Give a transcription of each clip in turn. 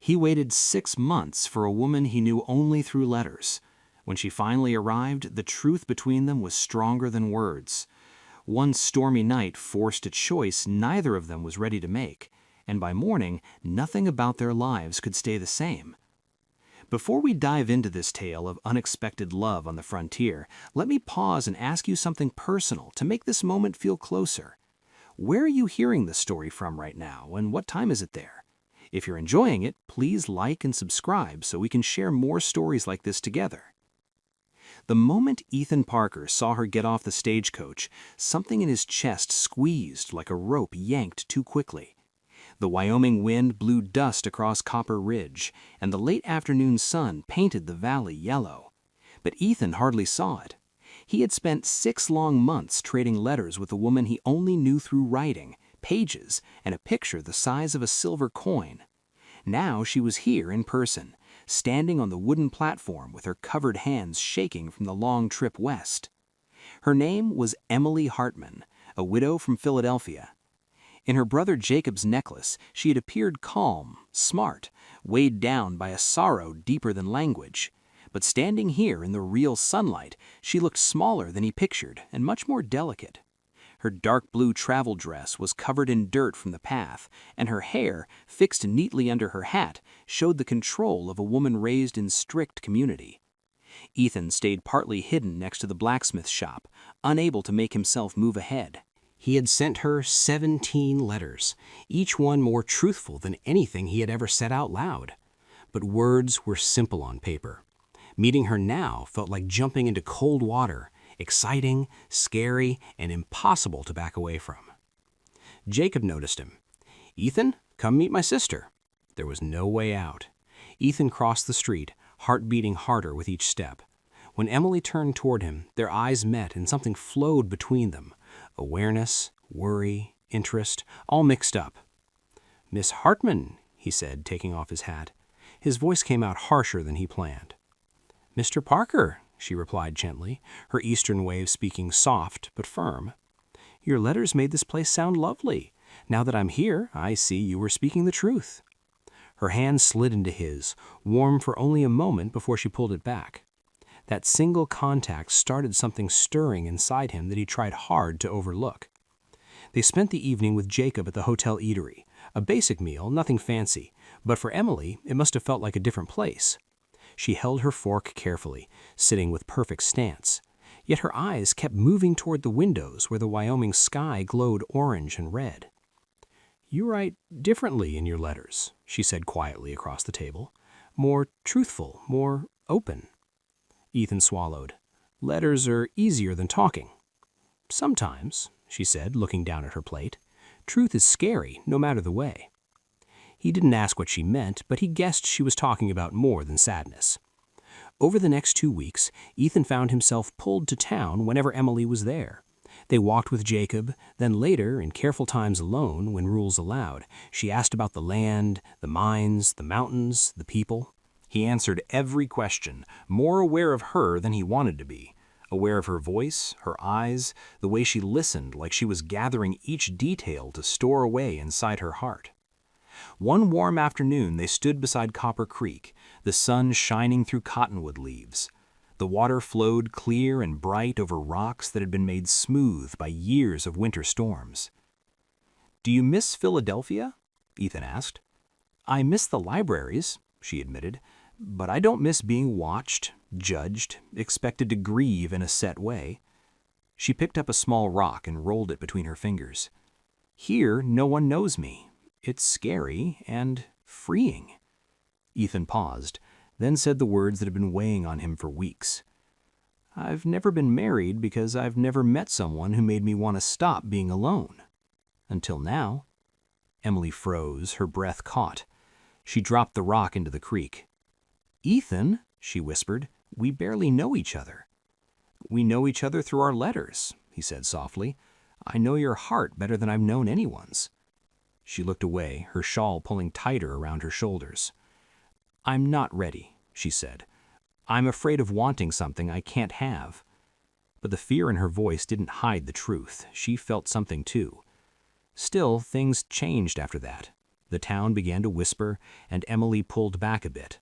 He waited 6 months for a woman he knew only through letters. When she finally arrived, the truth between them was stronger than words. One stormy night forced a choice neither of them was ready to make, and by morning, nothing about their lives could stay the same. Before we dive into this tale of unexpected love on the frontier, let me pause and ask you something personal to make this moment feel closer. Where are you hearing this story from right now, and what time is it there? If you're enjoying it, please like and subscribe so we can share more stories like this together. The moment Ethan Parker saw her get off the stagecoach, something in his chest squeezed like a rope yanked too quickly. The Wyoming wind blew dust across Copper Ridge, and the late afternoon sun painted the valley yellow. But Ethan hardly saw it. He had spent 6 long months trading letters with a woman he only knew through writing, pages, and a picture the size of a silver coin. Now she was here in person, standing on the wooden platform with her covered hands shaking from the long trip west. Her name was Emily Hartman, a widow from Philadelphia. In her brother Jacob's necklace, she had appeared calm, smart, weighed down by a sorrow deeper than language. But standing here in the real sunlight, she looked smaller than he pictured and much more delicate. Her dark blue travel dress was covered in dirt from the path, and her hair, fixed neatly under her hat, showed the control of a woman raised in strict community. Ethan stayed partly hidden next to the blacksmith shop, unable to make himself move ahead. He had sent her 17 letters, each one more truthful than anything he had ever said out loud. But words were simple on paper. Meeting her now felt like jumping into cold water, exciting, scary, and impossible to back away from. Jacob noticed him. "Ethan, come meet my sister." There was no way out. Ethan crossed the street, heart beating harder with each step. When Emily turned toward him, their eyes met and something flowed between them. Awareness, worry, interest, all mixed up. "Miss Hartman," he said, taking off his hat. His voice came out harsher than he planned. "Mr. Parker," she replied gently, her Eastern way of speaking soft but firm. "Your letters made this place sound lovely. Now that I'm here, I see you were speaking the truth." Her hand slid into his, warm for only a moment before she pulled it back. That single contact started something stirring inside him that he tried hard to overlook. They spent the evening with Jacob at the hotel eatery, a basic meal, nothing fancy, but for Emily it must have felt like a different place. She held her fork carefully, sitting with perfect stance, yet her eyes kept moving toward the windows where the Wyoming sky glowed orange and red. "You write differently in your letters," she said quietly across the table. "More truthful, more open." Ethan swallowed. "Letters are easier than talking." "Sometimes," she said, looking down at her plate. "Truth is scary, no matter the way." He didn't ask what she meant, but he guessed she was talking about more than sadness. Over the next 2 weeks, Ethan found himself pulled to town whenever Emily was there. They walked with Jacob, then later, in careful times alone, when rules allowed, she asked about the land, the mines, the mountains, the people. He answered every question, more aware of her than he wanted to be, aware of her voice, her eyes, the way she listened like she was gathering each detail to store away inside her heart. One warm afternoon they stood beside Copper Creek, the sun shining through cottonwood leaves. The water flowed clear and bright over rocks that had been made smooth by years of winter storms. "Do you miss Philadelphia?" Ethan asked. "I miss the libraries," she admitted, "but I don't miss being watched, judged, expected to grieve in a set way." She picked up a small rock and rolled it between her fingers. "Here, no one knows me. It's scary and freeing." Ethan paused, then said the words that had been weighing on him for weeks. "I've never been married because I've never met someone who made me want to stop being alone. Until now." Emily froze, her breath caught. She dropped the rock into the creek. "Ethan," she whispered, "we barely know each other." "We know each other through our letters," he said softly. "I know your heart better than I've known anyone's." She looked away, her shawl pulling tighter around her shoulders. "I'm not ready," she said. "I'm afraid of wanting something I can't have." But the fear in her voice didn't hide the truth. She felt something too. Still, things changed after that. The town began to whisper, and Emily pulled back a bit.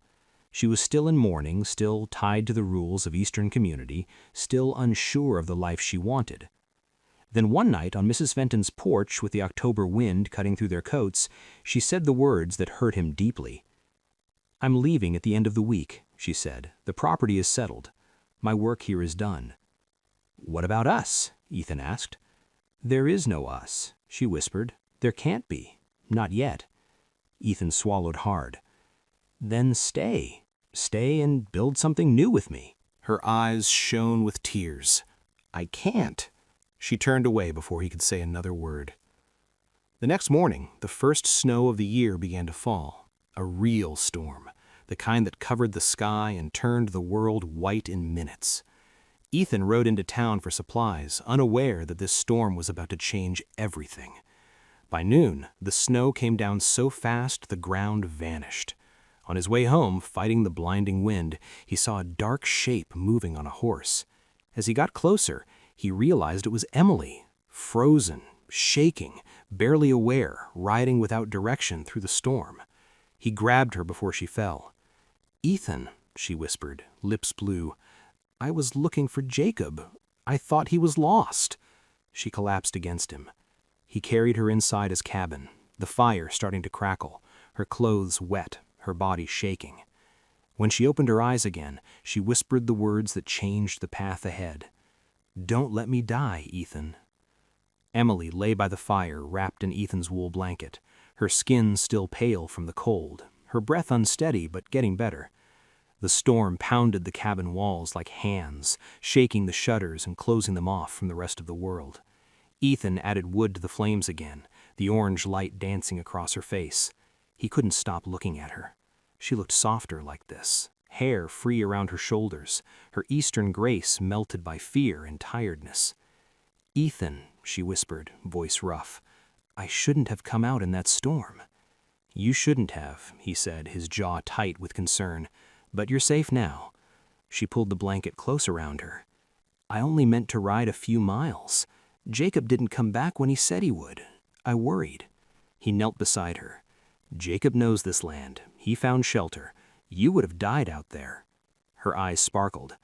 She was still in mourning, still tied to the rules of Eastern community, still unsure of the life she wanted. Then one night on Mrs. Fenton's porch, with the October wind cutting through their coats, she said the words that hurt him deeply. "I'm leaving at the end of the week," she said. "The property is settled. My work here is done." "What about us?" Ethan asked. "There is no us," she whispered. "There can't be. Not yet." Ethan swallowed hard. "Then stay. Stay and build something new with me." Her eyes shone with tears. "I can't." She turned away before he could say another word. The next morning, the first snow of the year began to fall. A real storm, the kind that covered the sky and turned the world white in minutes. Ethan rode into town for supplies, unaware that this storm was about to change everything. By noon, the snow came down so fast the ground vanished. On his way home, fighting the blinding wind, he saw a dark shape moving on a horse. As he got closer, he realized it was Emily, frozen, shaking, barely aware, riding without direction through the storm. He grabbed her before she fell. "Ethan," she whispered, lips blue, "I was looking for Jacob. I thought he was lost." She collapsed against him. He carried her inside his cabin, the fire starting to crackle, her clothes wet, her body shaking. When she opened her eyes again, she whispered the words that changed the path ahead. "Don't let me die, Ethan." Emily lay by the fire, wrapped in Ethan's wool blanket, her skin still pale from the cold, her breath unsteady but getting better. The storm pounded the cabin walls like hands, shaking the shutters and closing them off from the rest of the world. Ethan added wood to the flames again, the orange light dancing across her face. He couldn't stop looking at her. She looked softer like this, hair free around her shoulders, her Eastern grace melted by fear and tiredness. "Ethan," she whispered, voice rough, "I shouldn't have come out in that storm." "You shouldn't have," he said, his jaw tight with concern, "but you're safe now." She pulled the blanket close around her. "I only meant to ride a few miles. Jacob didn't come back when he said he would. I worried." He knelt beside her. "Jacob knows this land. He found shelter. You would have died out there." Her eyes sparkled.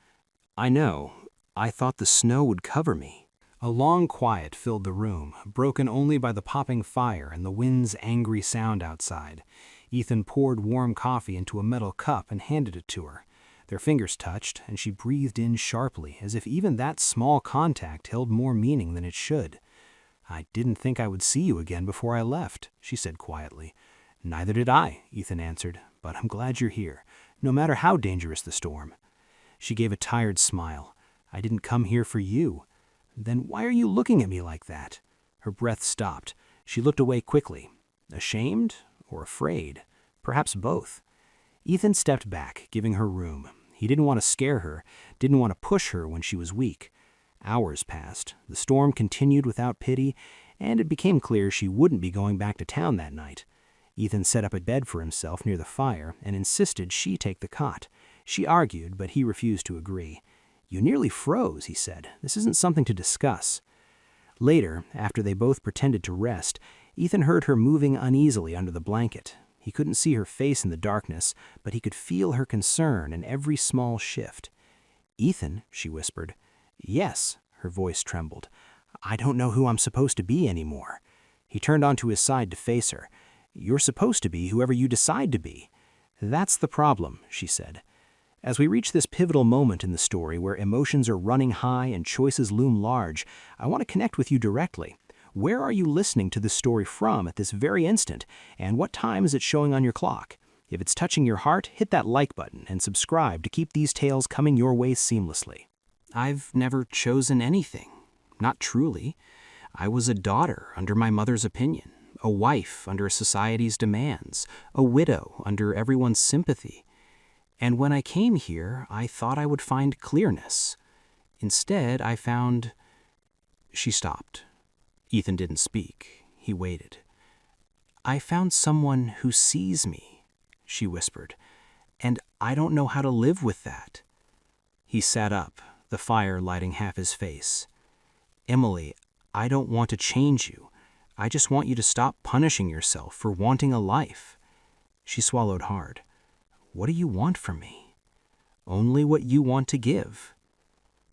"I know. I thought the snow would cover me." A long quiet filled the room, broken only by the popping fire and the wind's angry sound outside. Ethan poured warm coffee into a metal cup and handed it to her. Their fingers touched, and she breathed in sharply, as if even that small contact held more meaning than it should. "I didn't think I would see you again before I left," she said quietly. "Neither did I," Ethan answered, "but I'm glad you're here, no matter how dangerous the storm." She gave a tired smile. "I didn't come here for you." "Then why are you looking at me like that?" Her breath stopped. She looked away quickly. Ashamed or afraid? Perhaps both. Ethan stepped back, giving her room. He didn't want to scare her, didn't want to push her when she was weak. Hours passed. The storm continued without pity, and it became clear she wouldn't be going back to town that night. Ethan set up a bed for himself near the fire and insisted she take the cot. She argued, but he refused to agree. "You nearly froze," he said. "This isn't something to discuss." Later, after they both pretended to rest, Ethan heard her moving uneasily under the blanket. He couldn't see her face in the darkness, but he could feel her concern in every small shift. "Ethan," she whispered. "Yes," her voice trembled. "I don't know who I'm supposed to be anymore." He turned onto his side to face her. "You're supposed to be whoever you decide to be." "That's the problem," she said. As we reach this pivotal moment in the story where emotions are running high and choices loom large, I want to connect with you directly. Where are you listening to this story from at this very instant, and what time is it showing on your clock? If it's touching your heart, hit that like button and subscribe to keep these tales coming your way seamlessly. I've never chosen anything. Not truly. I was a daughter under my mother's opinion, a wife under society's demands, a widow under everyone's sympathy. And when I came here, I thought I would find clearness. Instead, I found... She stopped. Ethan didn't speak. He waited. "I found someone who sees me," she whispered, "and I don't know how to live with that." He sat up, the fire lighting half his face. "Emily, I don't want to change you. I just want you to stop punishing yourself for wanting a life." She swallowed hard. "What do you want from me?" "Only what you want to give."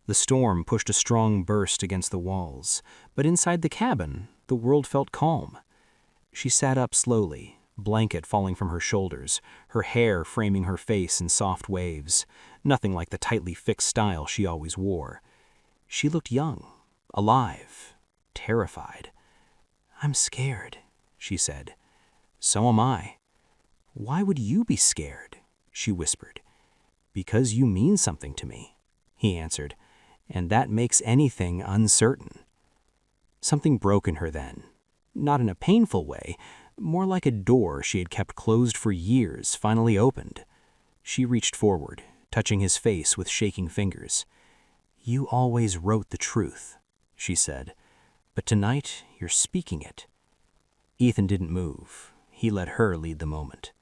The storm pushed a strong burst against the walls, but inside the cabin, the world felt calm. She sat up slowly, blanket falling from her shoulders, her hair framing her face in soft waves, nothing like the tightly fixed style she always wore. She looked young, alive, terrified. "I'm scared," she said. "So am I." "Why would you be scared?" she whispered. "Because you mean something to me," he answered, "and that makes anything uncertain." Something broke in her then, not in a painful way, more like a door she had kept closed for years finally opened. She reached forward, touching his face with shaking fingers. "You always wrote the truth," she said, "but tonight you're speaking it." Ethan didn't move. He let her lead the moment.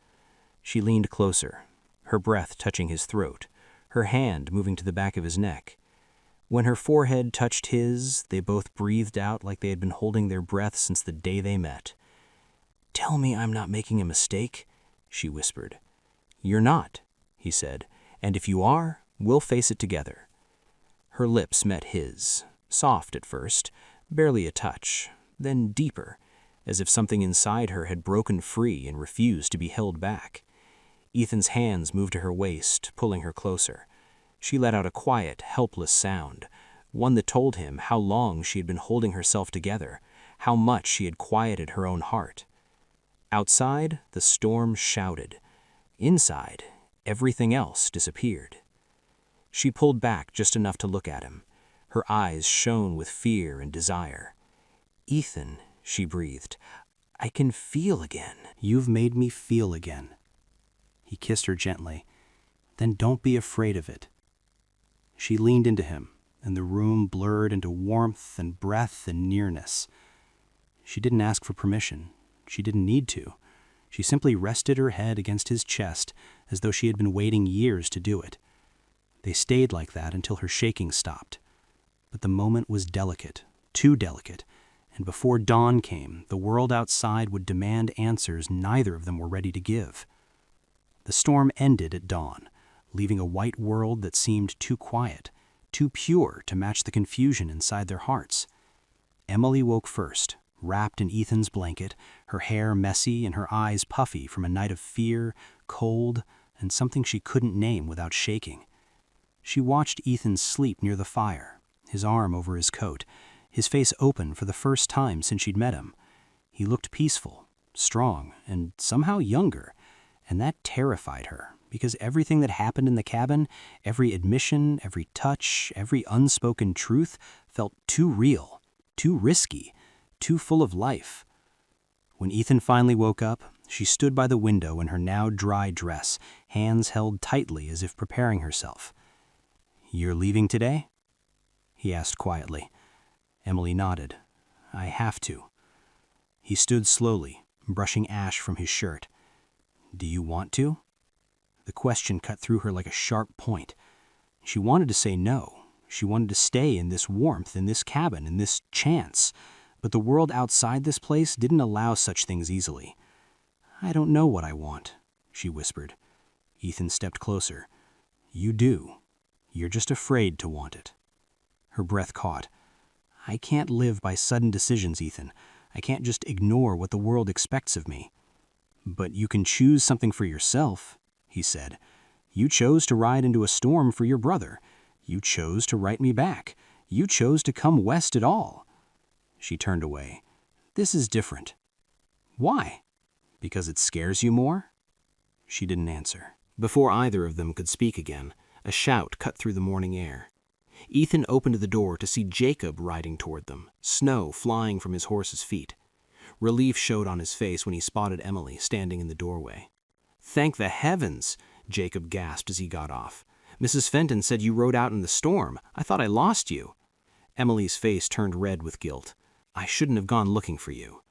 She leaned closer, her breath touching his throat, her hand moving to the back of his neck. When her forehead touched his, they both breathed out like they had been holding their breath since the day they met. "Tell me I'm not making a mistake," she whispered. "You're not," he said, "and if you are, we'll face it together." Her lips met his, soft at first, barely a touch, then deeper, as if something inside her had broken free and refused to be held back. Ethan's hands moved to her waist, pulling her closer. She let out a quiet, helpless sound, one that told him how long she had been holding herself together, how much she had quieted her own heart. Outside, the storm shouted. Inside, everything else disappeared. She pulled back just enough to look at him. Her eyes shone with fear and desire. "Ethan," she breathed, "I can feel again." "You've made me feel again." He kissed her gently. "Then don't be afraid of it." She leaned into him, and the room blurred into warmth and breath and nearness. She didn't ask for permission. She didn't need to. She simply rested her head against his chest as though she had been waiting years to do it. They stayed like that until her shaking stopped. But the moment was delicate, too delicate, and before dawn came, the world outside would demand answers neither of them were ready to give. The storm ended at dawn, leaving a white world that seemed too quiet, too pure to match the confusion inside their hearts. Emily woke first, wrapped in Ethan's blanket, her hair messy and her eyes puffy from a night of fear, cold, and something she couldn't name without shaking. She watched Ethan sleep near the fire, his arm over his coat, his face open for the first time since she'd met him. He looked peaceful, strong, and somehow younger, and that terrified her, because everything that happened in the cabin, every admission, every touch, every unspoken truth, felt too real, too risky, too full of life. When Ethan finally woke up, she stood by the window in her now dry dress, hands held tightly as if preparing herself. "You're leaving today?" he asked quietly. Emily nodded. "I have to." He stood slowly, brushing ash from his shirt. "Do you want to?" The question cut through her like a sharp point. She wanted to say no. She wanted to stay in this warmth, in this cabin, in this chance. But the world outside this place didn't allow such things easily. "I don't know what I want," she whispered. Ethan stepped closer. "You do. You're just afraid to want it." Her breath caught. "I can't live by sudden decisions, Ethan. I can't just ignore what the world expects of me." "But you can choose something for yourself," he said. "You chose to ride into a storm for your brother. You chose to write me back. You chose to come west at all." She turned away. "This is different." "Why? Because it scares you more?" She didn't answer. Before either of them could speak again, a shout cut through the morning air. Ethan opened the door to see Jacob riding toward them, snow flying from his horse's feet. Relief showed on his face when he spotted Emily standing in the doorway. "Thank the heavens!" Jacob gasped as he got off. "Mrs. Fenton said you rode out in the storm. I thought I lost you." Emily's face turned red with guilt. "I shouldn't have gone looking for you."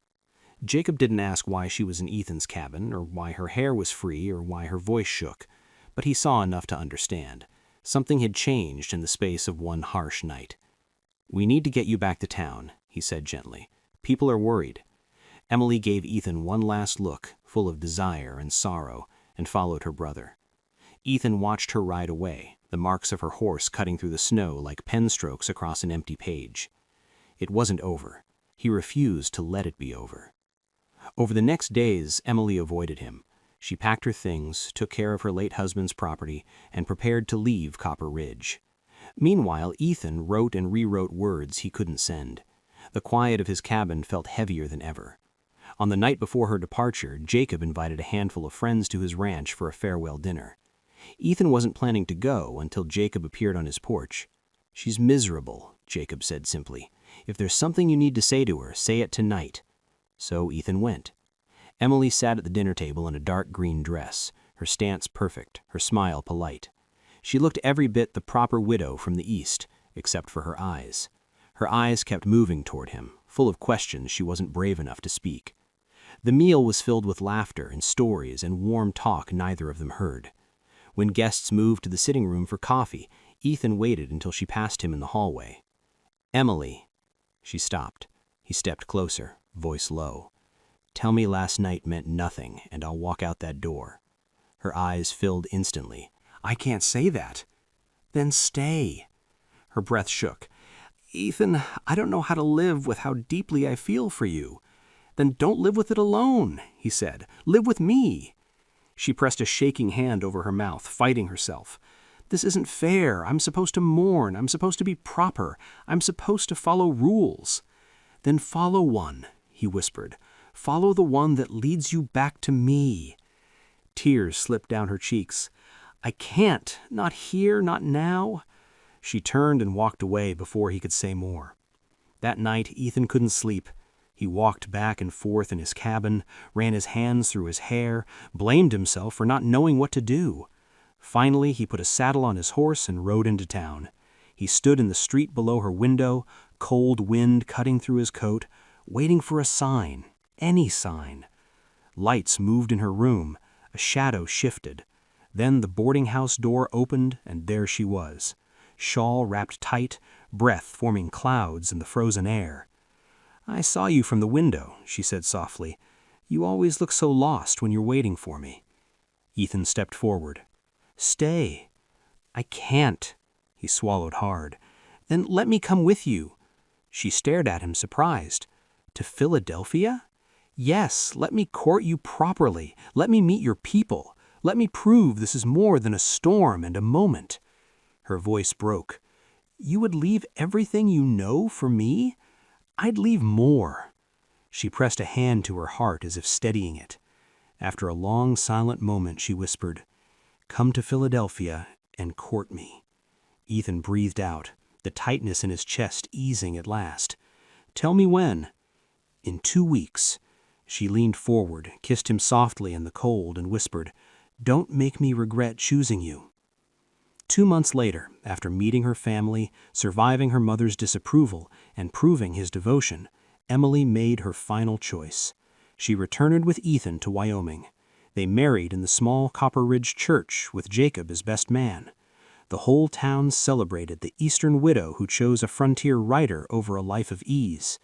Jacob didn't ask why she was in Ethan's cabin, or why her hair was free, or why her voice shook, but he saw enough to understand. Something had changed in the space of one harsh night. "We need to get you back to town," he said gently. "People are worried." Emily gave Ethan one last look, full of desire and sorrow, and followed her brother. Ethan watched her ride away, the marks of her horse cutting through the snow like pen strokes across an empty page. It wasn't over. He refused to let it be over. Over the next days, Emily avoided him. She packed her things, took care of her late husband's property, and prepared to leave Copper Ridge. Meanwhile, Ethan wrote and rewrote words he couldn't send. The quiet of his cabin felt heavier than ever. On the night before her departure, Jacob invited a handful of friends to his ranch for a farewell dinner. Ethan wasn't planning to go until Jacob appeared on his porch. "She's miserable," Jacob said simply. "If there's something you need to say to her, say it tonight." So Ethan went. Emily sat at the dinner table in a dark green dress, her stance perfect, her smile polite. She looked every bit the proper widow from the East, except for her eyes. Her eyes kept moving toward him, full of questions she wasn't brave enough to speak. The meal was filled with laughter and stories and warm talk neither of them heard. When guests moved to the sitting room for coffee, Ethan waited until she passed him in the hallway. "Emily." She stopped. He stepped closer, voice low. "Tell me last night meant nothing, and I'll walk out that door." Her eyes filled instantly. "I can't say that." "Then stay." Her breath shook. "Ethan, I don't know how to live with how deeply I feel for you." "Then don't live with it alone," he said. "Live with me." She pressed a shaking hand over her mouth, fighting herself. "This isn't fair. I'm supposed to mourn. I'm supposed to be proper. I'm supposed to follow rules." "Then follow one," he whispered. "Follow the one that leads you back to me." Tears slipped down her cheeks. "I can't. Not here, not now." She turned and walked away before he could say more. That night, Ethan couldn't sleep. He walked back and forth in his cabin, ran his hands through his hair, blamed himself for not knowing what to do. Finally, he put a saddle on his horse and rode into town. He stood in the street below her window, cold wind cutting through his coat, waiting for a sign, any sign. Lights moved in her room, a shadow shifted. Then the boarding house door opened, and there she was. Shawl wrapped tight, breath forming clouds in the frozen air. "I saw you from the window," she said softly. "You always look so lost when you're waiting for me." Ethan stepped forward. "Stay." "I can't." He swallowed hard. "Then let me come with you." She stared at him, surprised. "To Philadelphia?" "Yes, let me court you properly. Let me meet your people. Let me prove this is more than a storm and a moment." Her voice broke. "You would leave everything you know for me?" "I'd leave more." She pressed a hand to her heart as if steadying it. After a long, silent moment, she whispered, "Come to Philadelphia and court me." Ethan breathed out, the tightness in his chest easing at last. "Tell me when." "In 2 weeks." She leaned forward, kissed him softly in the cold, and whispered, "Don't make me regret choosing you." 2 months later, after meeting her family, surviving her mother's disapproval, and proving his devotion, Emily made her final choice. She returned with Ethan to Wyoming. They married in the small Copper Ridge church with Jacob as best man. The whole town celebrated the Eastern widow who chose a frontier rider over a life of ease.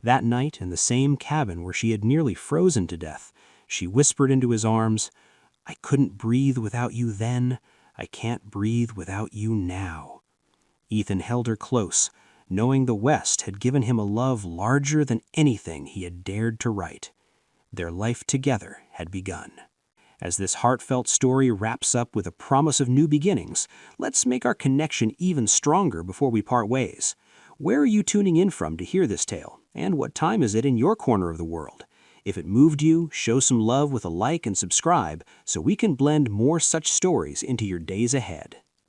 That night, in the same cabin where she had nearly frozen to death, she whispered into his arms, "I couldn't breathe without you then. I can't breathe without you now." Ethan held her close, knowing the West had given him a love larger than anything he had dared to write. Their life together had begun. As this heartfelt story wraps up with a promise of new beginnings, let's make our connection even stronger before we part ways. Where are you tuning in from to hear this tale? And what time is it in your corner of the world? If it moved you, show some love with a like and subscribe so we can blend more such stories into your days ahead.